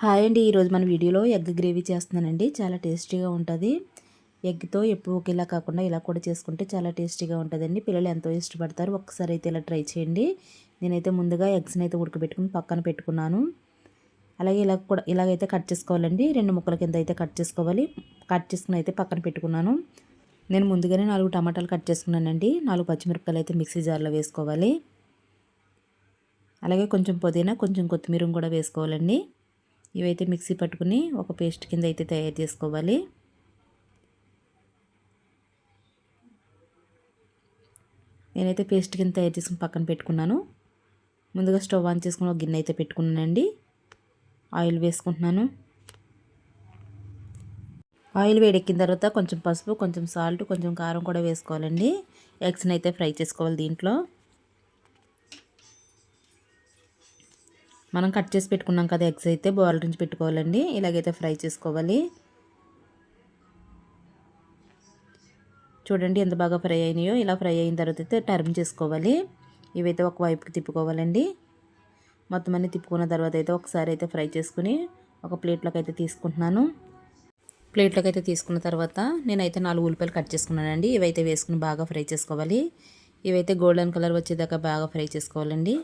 Hi అండి. ఈరోజు మన వీడియోలో ఎగ్ గ్రేవీ చేస్తున్నానండి. చాలా టేస్టీగా ఉంటుంది. ఎగ్తో ఎప్పుడు ఒకేలా కాకుండా ఇలా కూడా చేసుకుంటే చాలా టేస్టీగా ఉంటుందండి. పిల్లలు ఎంతో ఇష్టపడతారు. ఒక్కసారి అయితే ఇలా ట్రై చేయండి. నేనైతే ముందుగా ఎగ్స్ని అయితే ఉడకబెట్టుకుని పక్కన పెట్టుకున్నాను. అలాగే ఇలాగైతే కట్ చేసుకోవాలండి. 2 ముక్కల కింద అయితే కట్ చేసుకోవాలి. కట్ చేసుకుని అయితే పక్కన పెట్టుకున్నాను. నేను ముందుగానే 4 టమాటాలు కట్ చేసుకున్నానండి. 4 పచ్చిమిరపకాయలు అయితే మిక్సీ జార్లో వేసుకోవాలి. అలాగే కొంచెం పుదీనా, కొంచెం కొత్తిమీర కూడా వేసుకోవాలండి. ఇవైతే మిక్సీ పట్టుకుని ఒక పేస్ట్ కింద అయితే తయారు చేసుకోవాలి. నేనైతే పేస్ట్ కింద తయారు చేసుకుని పక్కన పెట్టుకున్నాను. ముందుగా స్టవ్ ఆన్ చేసుకుని ఒక గిన్నె అయితే పెట్టుకున్నానండి. ఆయిల్ వేసుకుంటున్నాను. ఆయిల్ వేడెక్కిన తర్వాత కొంచెం పసుపు, కొంచెం సాల్ట్, కొంచెం కారం కూడా వేసుకోవాలండి. ఎగ్స్ని అయితే ఫ్రై చేసుకోవాలి. దీంట్లో మనం కట్ చేసి పెట్టుకున్నాం కదా ఎగ్స్ అయితే బాయిల్ నుంచి పెట్టుకోవాలండి. ఇలాగైతే ఫ్రై చేసుకోవాలి. చూడండి ఎంత బాగా ఫ్రై అయినాయో. ఇలా ఫ్రై అయిన తర్వాత అయితే టర్న్ చేసుకోవాలి. ఇవైతే ఒక వైపుకి తిప్పుకోవాలండి. మొత్తం అన్ని తిప్పుకున్న తర్వాత అయితే ఒకసారి అయితే ఫ్రై చేసుకుని ఒక ప్లేట్లోకి అయితే తీసుకుంటున్నాను. ప్లేట్లోకి అయితే తీసుకున్న తర్వాత నేనైతే 4 ఉల్లిపాయలు కట్ చేసుకున్నానండి. ఇవైతే వేసుకుని బాగా ఫ్రై చేసుకోవాలి. ఇవైతే గోల్డెన్ కలర్ వచ్చేదాకా బాగా ఫ్రై చేసుకోవాలండి.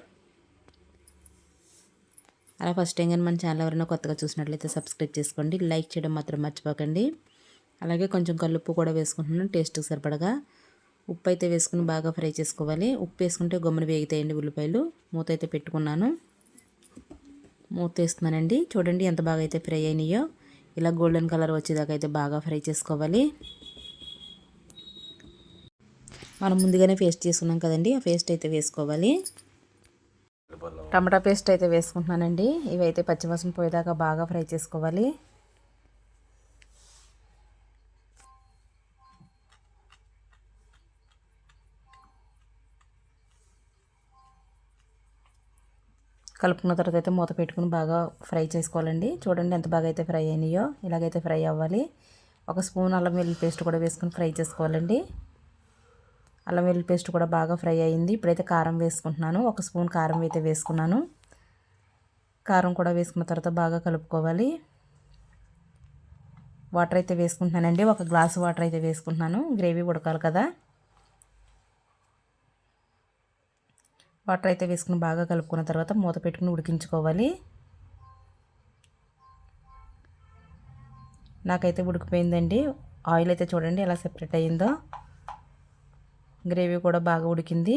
అలా ఫస్ట్ టైం కానీ మన ఛానల్ ఎవరైనా కొత్తగా చూసినట్లయితే సబ్స్క్రైబ్ చేసుకోండి. లైక్ చేయడం మాత్రం మర్చిపోకండి. అలాగే కొంచెం కల్లుప్పు కూడా వేసుకుంటున్నాను టేస్ట్కి సరిపడగా. ఉప్పు అయితే వేసుకుని బాగా ఫ్రై చేసుకోవాలి. ఉప్పు వేసుకుంటే గమ్మున వేగుతాయండి ఉల్లిపాయలు. మూత అయితే పెట్టుకున్నాను. మూత వేస్తున్నానండి. చూడండి ఎంత బాగా అయితే ఫ్రై అయినాయో. ఇలా గోల్డెన్ కలర్ వచ్చేదాకా అయితే బాగా ఫ్రై చేసుకోవాలి. మనం ముందుగానే పేస్ట్ చేసుకున్నాం కదండి, ఆ పేస్ట్ అయితే వేసుకోవాలి. టమాటా పేస్ట్ అయితే వేసుకుంటున్నానండి. ఇవైతే పచ్చివాసన పోయేదాకా బాగా ఫ్రై చేసుకోవాలి. కలుపుకున్న తర్వాత అయితే మూత పెట్టుకుని బాగా ఫ్రై చేసుకోవాలండి. చూడండి ఎంత బాగా అయితే ఫ్రై అయినాయో. ఇలాగైతే ఫ్రై అవ్వాలి. ఒక స్పూన్ అల్లం వెల్లుల్లి పేస్ట్ కూడా వేసుకుని ఫ్రై చేసుకోవాలండి. అల్లం వెల్లుల్లి పేస్ట్ కూడా బాగా ఫ్రై అయింది. ఇప్పుడైతే కారం వేసుకుంటున్నాను. ఒక స్పూన్ కారం అయితే వేసుకున్నాను. కారం కూడా వేసుకున్న తర్వాత బాగా కలుపుకోవాలి. వాటర్ అయితే వేసుకుంటున్నానండి. ఒక గ్లాసు వాటర్ అయితే వేసుకుంటున్నాను. గ్రేవీ ఉడకాలి కదా. వాటర్ అయితే వేసుకుని బాగా కలుపుకున్న తర్వాత మూత పెట్టుకుని ఉడికించుకోవాలి. నాకైతే ఉడికిపోయిందండి. ఆయిల్ అయితే చూడండి ఎలా సెపరేట్ అయ్యిందో. గ్రేవీ కూడా బాగా ఉడికింది.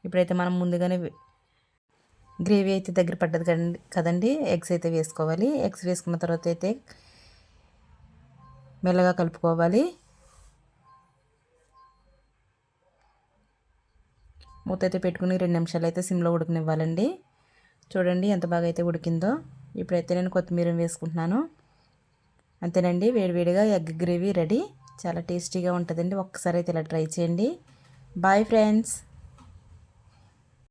ఇప్పుడైతే మనం ముందుగానే గ్రేవీ అయితే దగ్గర పడ్డది కదండి. ఎగ్స్ అయితే వేసుకోవాలి. ఎగ్స్ వేసుకున్న తర్వాత అయితే మెల్లగా కలుపుకోవాలి. మూత అయితే పెట్టుకుని 2 నిమిషాలు అయితే సిమ్లో ఉడకనివ్వాలండి. చూడండి ఎంత బాగా అయితే ఉడికిందో. ఇప్పుడైతే నేను కొత్తిమీర వేసుకుంటున్నాను. అంతేనండి, వేడివేడిగా ఎగ్ గ్రేవీ రెడీ. చాలా టేస్టీగా ఉంటుందండి. ఒక్కసారి అయితే ఇలా ట్రై చేయండి. Bye friends.